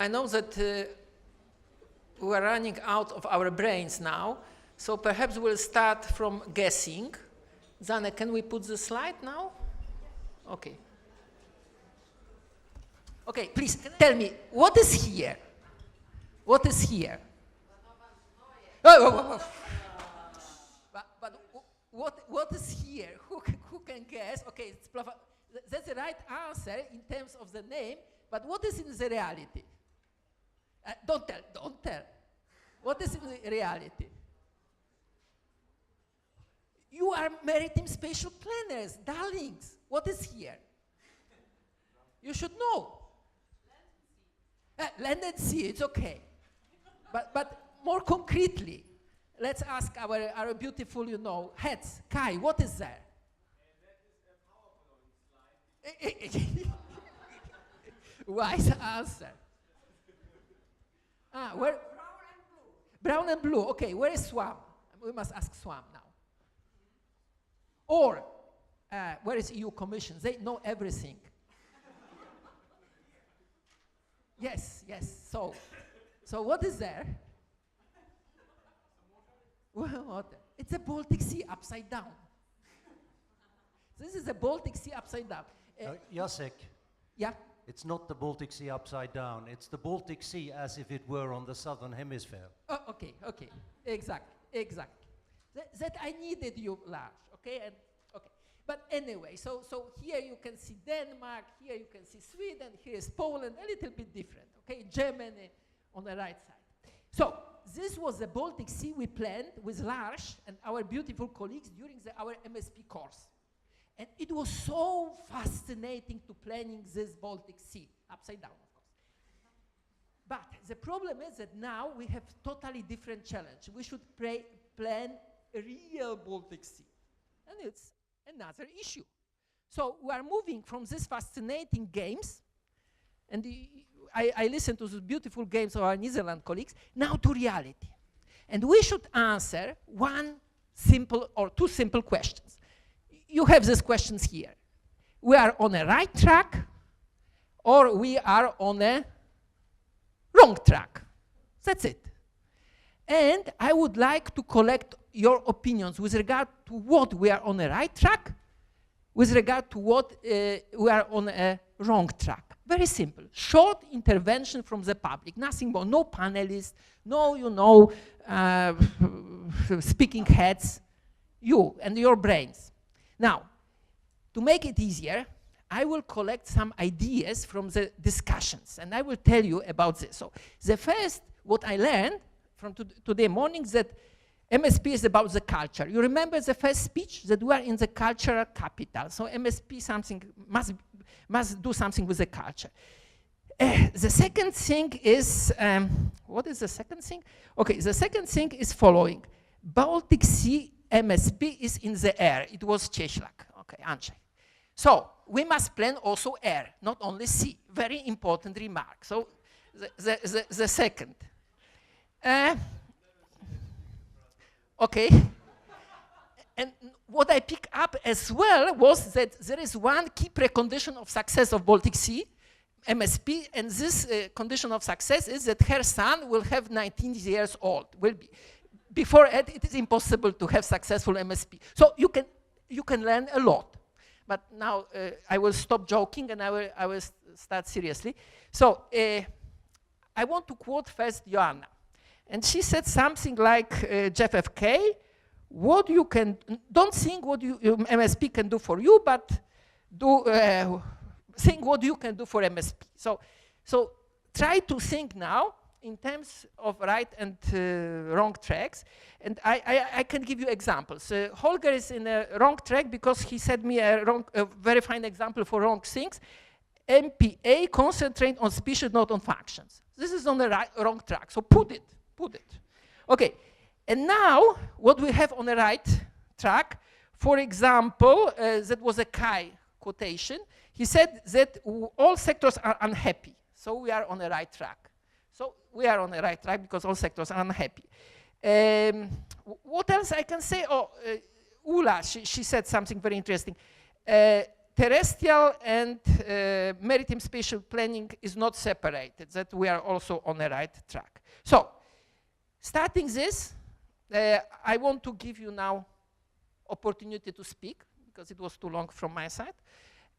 I know that we are running out of our brains now, so perhaps we'll start from guessing. Zane, can we put the slide now? Okay. Okay, please tell me, what is here? What is here? But what is here? Who can guess? Okay, that's the right answer in terms of the name, but what is in the reality? Don't tell. What is in the reality? You are maritime spatial planners, darlings. What is here? You should know. Land and sea, it's okay. But more concretely, let's ask our beautiful, heads. Kai, what is there? That is a PowerPoint slide. Wise answer. Where? Brown and blue. Brown and blue. Okay, where is Swam? We must ask Swam now. Or, where is EU Commission? They know everything. Yes. So what is there? Water. It's the Baltic Sea upside down. This is the Baltic Sea upside down. Jacek. Yeah? It's not the Baltic Sea upside down. It's the Baltic Sea as if it were on the southern hemisphere. Oh, okay. Exactly. That I needed you large, okay? Okay. But anyway, so here you can see Denmark, here you can see Sweden, here is Poland, a little bit different, okay? Germany on the right side. So this was the Baltic Sea we planned with Lars and our beautiful colleagues during our MSP course. And it was so fascinating to planning this Baltic Sea, upside down, of course. But the problem is that now we have totally different challenge. We should plan a real Baltic Sea. And it's another issue. So we are moving from these fascinating games, and I listened to those beautiful games of our New Zealand colleagues, now to reality. And we should answer one simple or two simple questions. You have these questions here. We are on a right track, or we are on a wrong track. That's it. And I would like to collect your opinions with regard to what we are on a right track, with regard to what we are on a wrong track. Very simple. Short intervention from the public. Nothing more. No panelists, no, speaking heads. You and your brains. Now, to make it easier, I will collect some ideas from the discussions, and I will tell you about this. So the first, what I learned from today morning, that MSP is about the culture. You remember the first speech, that we are in the cultural capital. So MSP must do something with the culture. The second thing is, what is the second thing? Okay, the second thing is following. Baltic Sea MSP is in the air. It was Cieślak. Okay, Andrzej. So we must plan also air, not only sea. Very important remark. So the second. Okay. And what I picked up as well was that there is one key precondition of success of Baltic Sea MSP, and this condition of success is that her son will have 19 years old. Will be. Before it is impossible to have successful MSP. So you can learn a lot. But now I will stop joking and I will start seriously. So I want to quote first Joanna. And she said something like, JFK, what you can, don't think what MSP can do for you, but think what you can do for MSP. So try to think now in terms of right and wrong tracks. And I can give you examples. Holger is in a wrong track because he said me a very fine example for wrong things. MPA, concentrate on species, not on functions. This is on the wrong track, so put it. Okay, and now what we have on the right track, for example, that was a Kai quotation. He said that all sectors are unhappy, so we are on the right track. So we are on the right track because all sectors are unhappy. What else I can say? Oh, Ula, she said something very interesting. terrestrial and maritime spatial planning is not separated, that we are also on the right track. So, starting this, I want to give you now opportunity to speak, because it was too long from my side.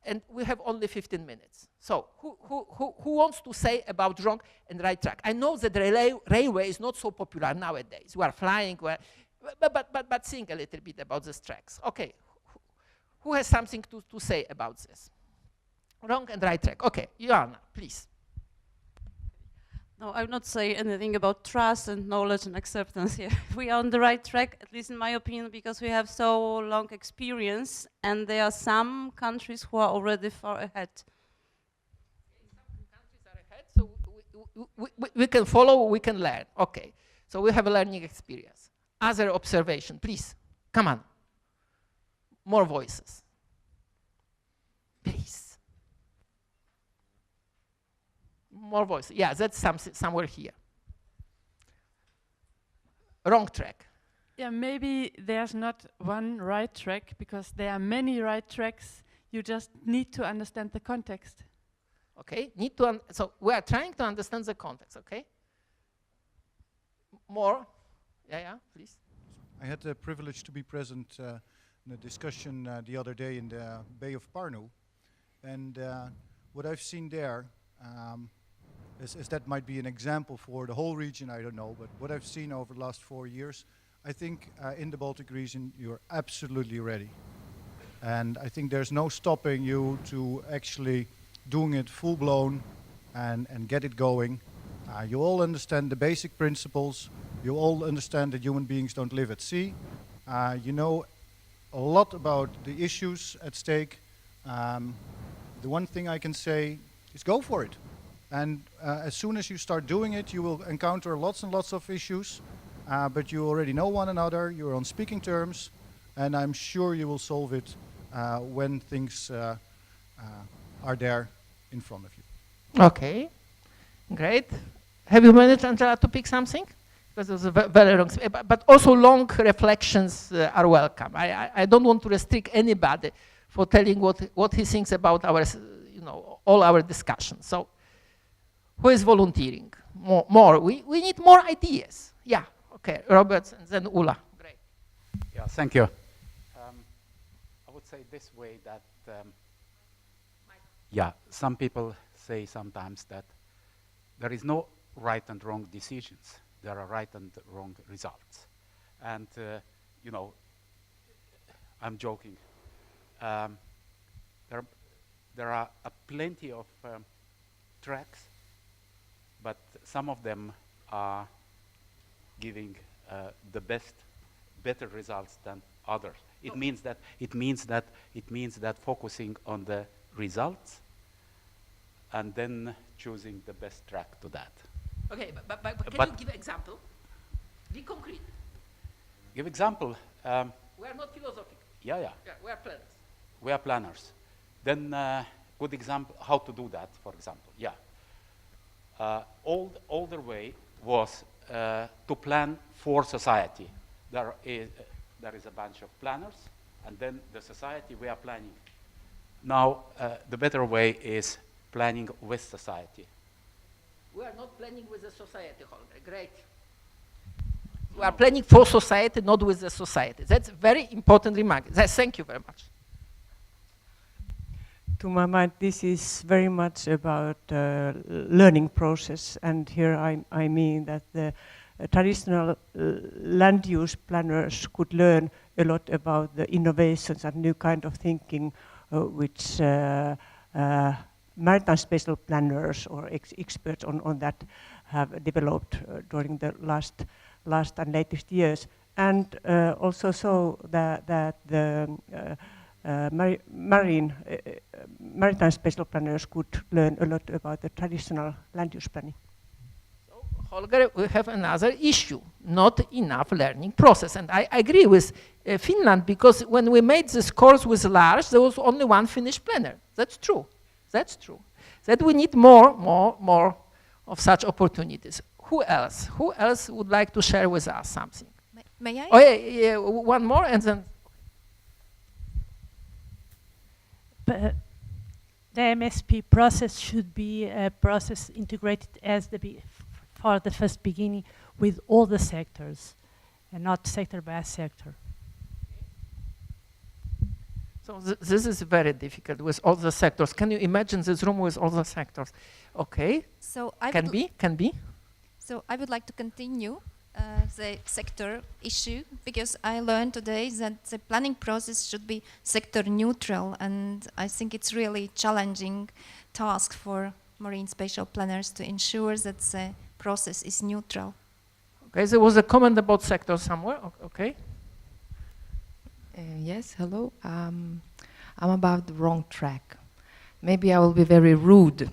And we have only 15 minutes. So who wants to say about wrong and right track? I know that the railway is not so popular nowadays. We are flying, but think a little bit about these tracks. Okay, who has something to say about this? Wrong and right track. Okay, Joanna, please. No, I would not say anything about trust and knowledge and acceptance here. We are on the right track, at least in my opinion, because we have so long experience, and there are some countries who are already far ahead. Some countries are ahead, so we can follow, we can learn. Okay, so we have a learning experience. Other observation, please, come on. More voices. Please. More voice. Yeah, that's somewhere here. Wrong track. Yeah, maybe there's not one right track, because there are many right tracks. You just need to understand the context. Okay, so we are trying to understand the context, okay? More? Yeah, please. I had the privilege to be present in a discussion the other day in the Bay of Parnu. And what I've seen there, is that might be an example for the whole region, I don't know, but what I've seen over the last 4 years, I think in the Baltic region you're absolutely ready. And I think there's no stopping you to actually doing it full blown and get it going. You all understand the basic principles, you all understand that human beings don't live at sea. You know a lot about the issues at stake. The one thing I can say is go for it. And as soon as you start doing it, you will encounter lots and lots of issues, but you already know one another, you're on speaking terms, and I'm sure you will solve it when things are there in front of you. Okay, great. Have you managed, Angela, to pick something? Because it was a very long, but also long reflections are welcome. I don't want to restrict anybody for telling what he thinks about our, all our discussions. So, who is volunteering? More. We need more ideas. Yeah. Okay. Robert and then Ulla. Great. Yeah. Thank you. I would say this way that some people say sometimes that there is no right and wrong decisions. There are right and wrong results. And I'm joking. There are plenty of tracks, but some of them are giving the better results than others. It means that focusing on the results and then choosing the best track to that. Okay, but can you give an example? Be concrete. Give example. We are not philosophical. Yeah. We are planners. We are planners. Then good example how to do that. For example, older way was to plan for society. There is a bunch of planners, and then the society we are planning. Now the better way is planning with society. We are not planning with the society, Holger. Great. We are planning for society, not with the society. That's a very important remark. Thank you very much. To my mind, this is very much about learning process, and here I mean that the traditional land use planners could learn a lot about the innovations and new kind of thinking which maritime spatial planners or experts on that have developed during the last and latest years, and also so that the maritime spatial planners could learn a lot about the traditional land use planning. So, Holger, we have another issue, not enough learning process. And I agree with Finland, because when we made this course with Lars, there was only one Finnish planner. That's true. That's true. That we need more of such opportunities. Who else? Who else would like to share with us something? May I? Oh, yeah, one more and then... the MSP process should be a process integrated as for the first beginning with all the sectors, and not sector by sector. So this is very difficult with all the sectors. Can you imagine this room with all the sectors? Okay. So can be. So I would like to continue the sector issue, because I learned today that the planning process should be sector neutral, and I think it's really challenging task for marine spatial planners to ensure that the process is neutral. Okay, there was a comment about sector somewhere. Okay. Yes, hello. I'm about the wrong track. Maybe I will be very rude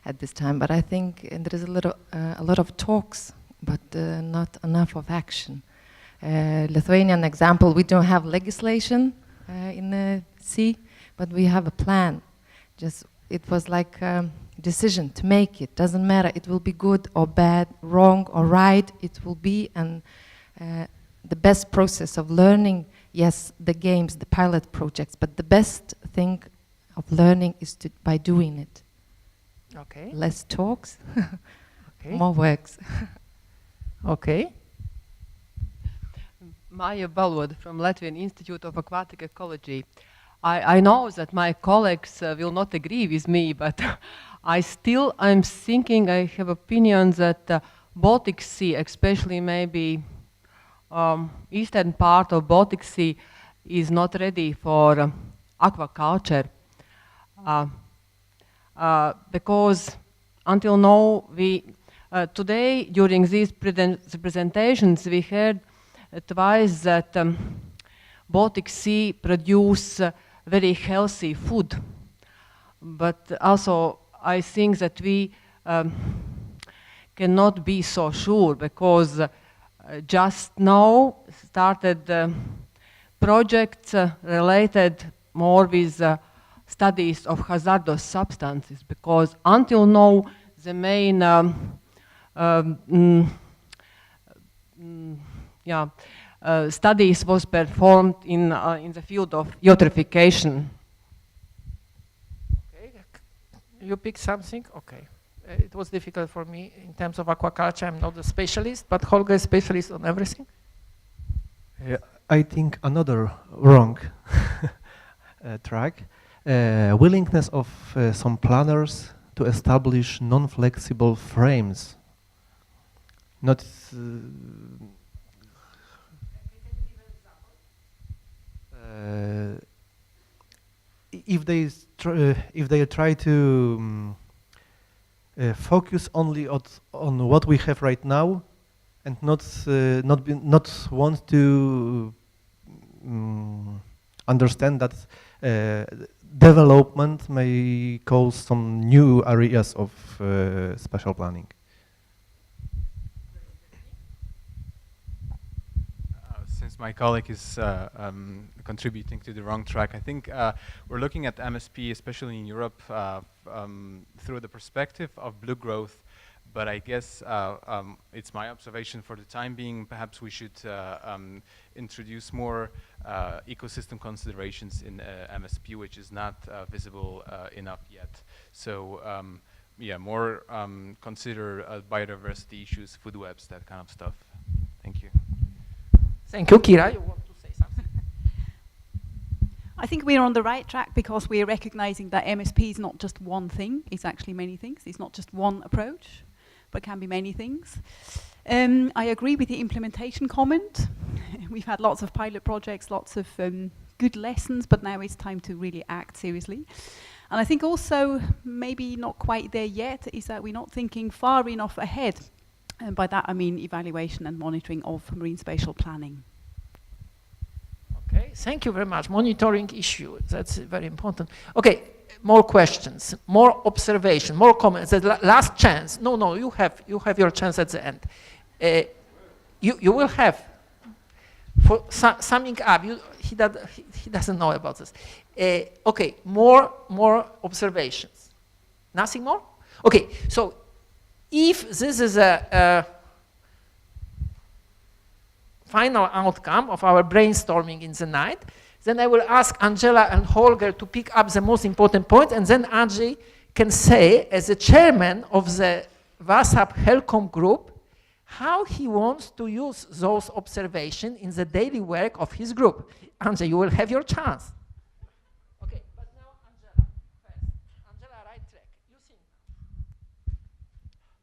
at this time, but I think there is a lot of talks, but not enough of action. Lithuanian example, we don't have legislation in the sea, but we have a plan. Just it was like a decision to make it. Doesn't matter. It will be good or bad, wrong or right. It will be, and the best process of learning. Yes, the games, the pilot projects, but the best thing of learning is by doing it. Okay. Less talks, Okay. more works. Okay. Maija Balod from Latvian Institute of Aquatic Ecology. I know that my colleagues will not agree with me, but I'm thinking, I have opinion that Baltic Sea, especially maybe eastern part of Baltic Sea, is not ready for aquaculture. Because until now, today during these presentations we heard twice that Baltic Sea produce very healthy food, but also I think that we cannot be so sure, because just now started projects related more with studies of hazardous substances, because until now the main studies was performed in the field of eutrophication. Okay. You pick something? Okay. It was difficult for me in terms of aquaculture. I'm not a specialist, but Holger is specialist on everything. I think another wrong track, willingness of some planners to establish non-flexible frames. Not if they try to focus only on what we have right now, and not want to understand that development may cause some new areas of spatial planning. Since my colleague is contributing to the wrong track, I think we're looking at MSP, especially in Europe, through the perspective of blue growth. But I guess it's my observation for the time being, perhaps we should introduce more ecosystem considerations in MSP, which is not visible enough yet. So yeah, more consider biodiversity issues, food webs, that kind of stuff. Thank you. Thank you. Kira, you want to say something? I think we're on the right track, because we're recognizing that MSP is not just one thing, it's actually many things. It's not just one approach, but can be many things. I agree with the implementation comment. We've had lots of pilot projects, lots of good lessons, but now it's time to really act seriously. And I think also, maybe not quite there yet, is that we're not thinking far enough ahead. And by that I mean evaluation and monitoring of marine spatial planning. Okay, thank you very much. Monitoring issue, that's very important. Okay, more questions, more observation, more comments. The last chance. No, you have your chance at the end. You will have, for summing up, he doesn't know about this. Okay, more observations. Nothing more? Okay, so if this is final outcome of our brainstorming in the night. Then I will ask Angela and Holger to pick up the most important points, and then Andrzej can say, as the chairman of the WASAP HELCOM group, how he wants to use those observations in the daily work of his group. Andrzej, you will have your chance. Okay, but now Angela first. Angela, right track. You think.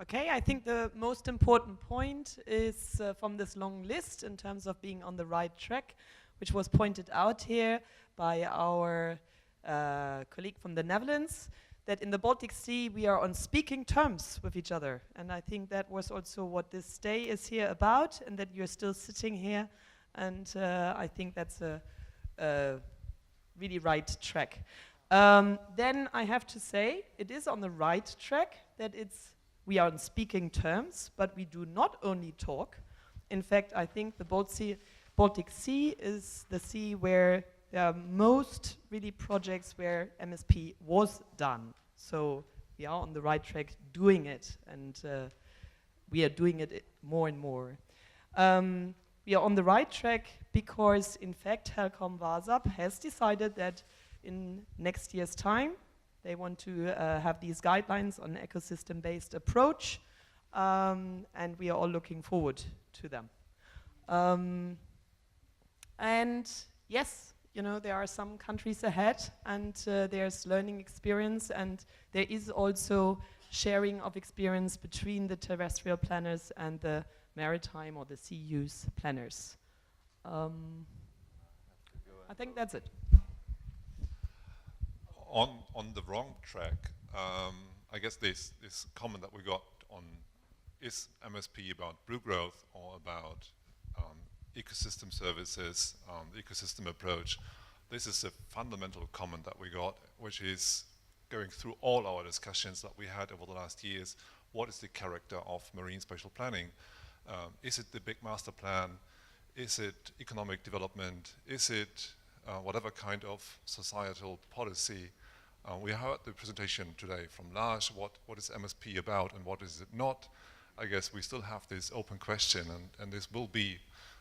Okay, I think the most important point is from this long list in terms of being on the right track, which was pointed out here by our colleague from the Netherlands, that in the Baltic Sea we are on speaking terms with each other. And I think that was also what this day is here about, and that you're still sitting here. And I think that's a really right track. Then I have to say, it is on the right track that we are on speaking terms, but we do not only talk. In fact, I think the Baltic Sea is the sea where there are most really projects where MSP was done. So we are on the right track doing it, and we are doing it more and more. We are on the right track because, in fact, HELCOM WASAP has decided that in next year's time, they want to have these guidelines on ecosystem-based approach, and we are all looking forward to them. And yes, you know, there are some countries ahead, and there's learning experience, and there is also sharing of experience between the terrestrial planners and the maritime or the sea use planners. I think that's it. On the wrong track, I guess this comment that we got on, is MSP about blue growth or about ecosystem services, the ecosystem approach? This is a fundamental comment that we got, which is going through all our discussions that we had over the last years. What is the character of marine spatial planning? Is it the big master plan? Is it economic development? Is it whatever kind of societal policy? We heard the presentation today from Lars, what is MSP about and what is it not? I guess we still have this open question, and this will be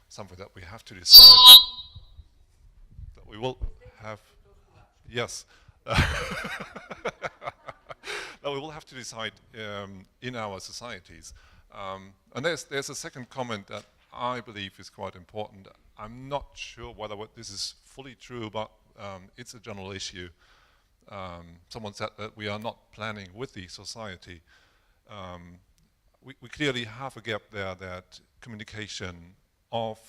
something that we have to decide. That we will have, yes. That we will have to decide in our societies. And there's a second comment that I believe is quite important. I'm not sure whether this is fully true, but it's a general issue. Someone said that we are not planning with the society. We clearly have a gap there, that communication of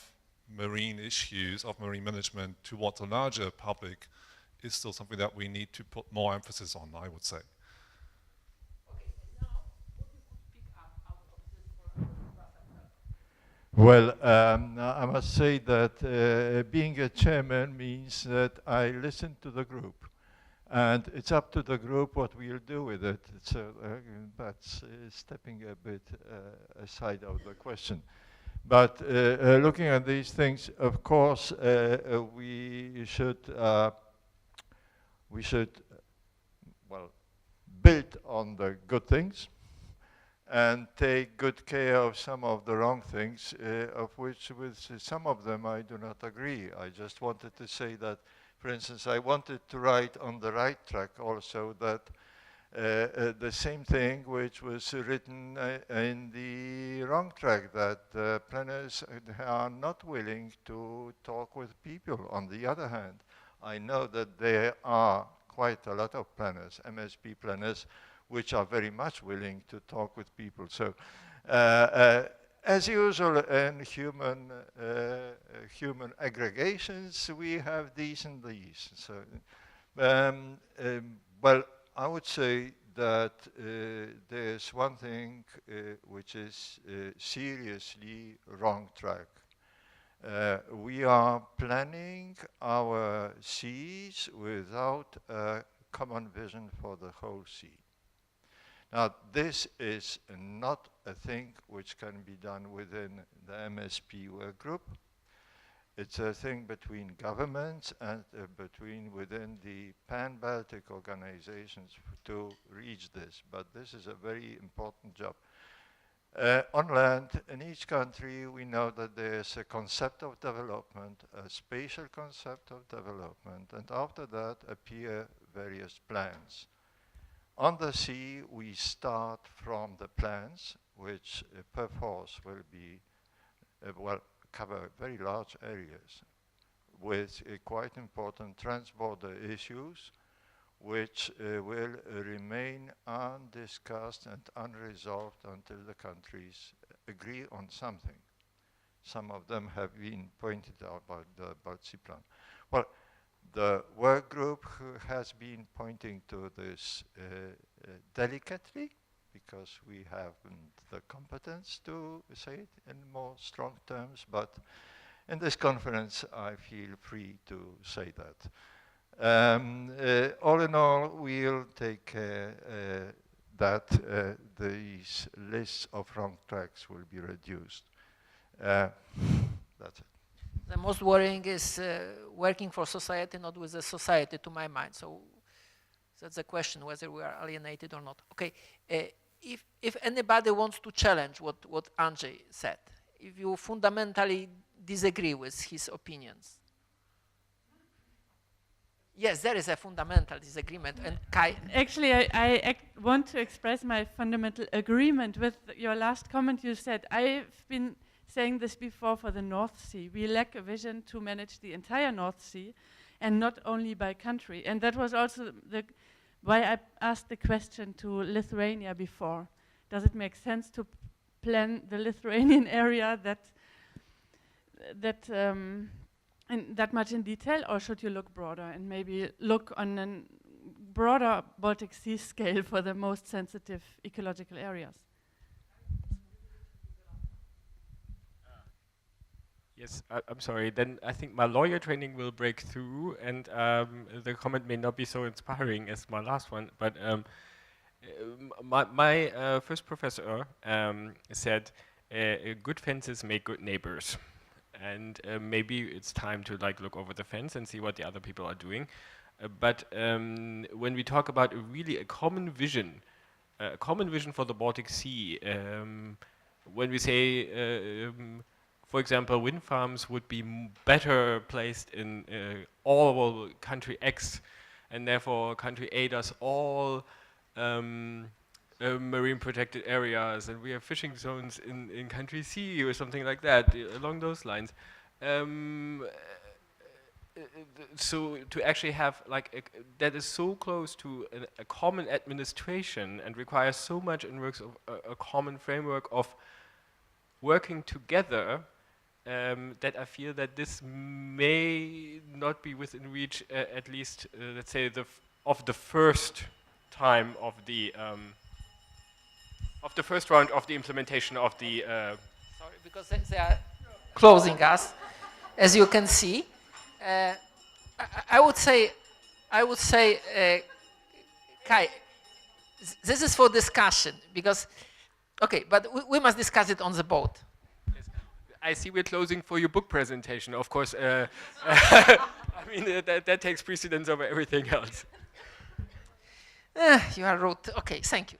marine issues, of marine management towards a larger public is still something that we need to put more emphasis on, I would say. Well, I must say that being a chairman means that I listen to the group. And it's up to the group what we'll do with it. So that's stepping a bit aside of the question. But looking at these things, of course, we should well, build on the good things and take good care of some of the wrong things, of which with some of them I do not agree. I just wanted to say that, for instance, I wanted to write on the right track also that the same thing which was written in the wrong track, that planners are not willing to talk with people. On the other hand, I know that there are quite a lot of planners, MSP planners, which are very much willing to talk with people. So, as usual in human aggregations, we have these and these. So, well, I would say that there's one thing which is seriously wrong track. We are planning our seas without a common vision for the whole sea. Now, this is not a thing which can be done within the MSP work group. It's a thing between governments and within the pan-Baltic organizations to reach this. But this is a very important job. On land, in each country, we know that there's a concept of development, a spatial concept of development, and after that appear various plans. On the sea, we start from the plans, which perforce will be, well, cover very large areas with quite important transborder issues, which will remain undiscussed and unresolved until the countries agree on something. Some of them have been pointed out by the Baltic Sea plan. Well, the work group has been pointing to this delicately, because we haven't the competence to say it in more strong terms, but in this conference I feel free to say that. All in all, we'll take care that these lists of wrong tracks will be reduced. That's it. The most worrying is working for society, not with the society, to my mind. So that's the question, whether we are alienated or not. Okay, if anybody wants to challenge what Andrzej said, if you fundamentally disagree with his opinions. Yes, there is a fundamental disagreement. And Kai. Actually, I want to express my fundamental agreement with your last comment you said. I've been saying this before for the North Sea. We lack a vision to manage the entire North Sea, and not only by country. And that was also why I asked the question to Lithuania before. Does it make sense to plan the Lithuanian area that much in detail, or should you look broader and maybe look on a broader Baltic Sea scale for the most sensitive ecological areas? Yes, I'm sorry. Then I think my lawyer training will break through, and the comment may not be so inspiring as my last one. But my first professor said, "Good fences make good neighbors," and maybe it's time to look over the fence and see what the other people are doing. But when we talk about a common vision for the Baltic Sea, when we say. For example, wind farms would be better placed in all country X, and therefore country A does all marine protected areas, and we have fishing zones in country C or something like that, along those lines. So to actually have that is so close to a common administration and requires so much in works of a common framework of working together, that I feel that this may not be within reach, at least, let's say, of the first time of the first round of the implementation of the. Sorry, because they are closing us, as you can see. I would say, Kai, this is for discussion, because, okay, but we must discuss it on the boat. I see we're closing for your book presentation. Of course, I mean, that takes precedence over everything else. You are rude. Okay, thank you.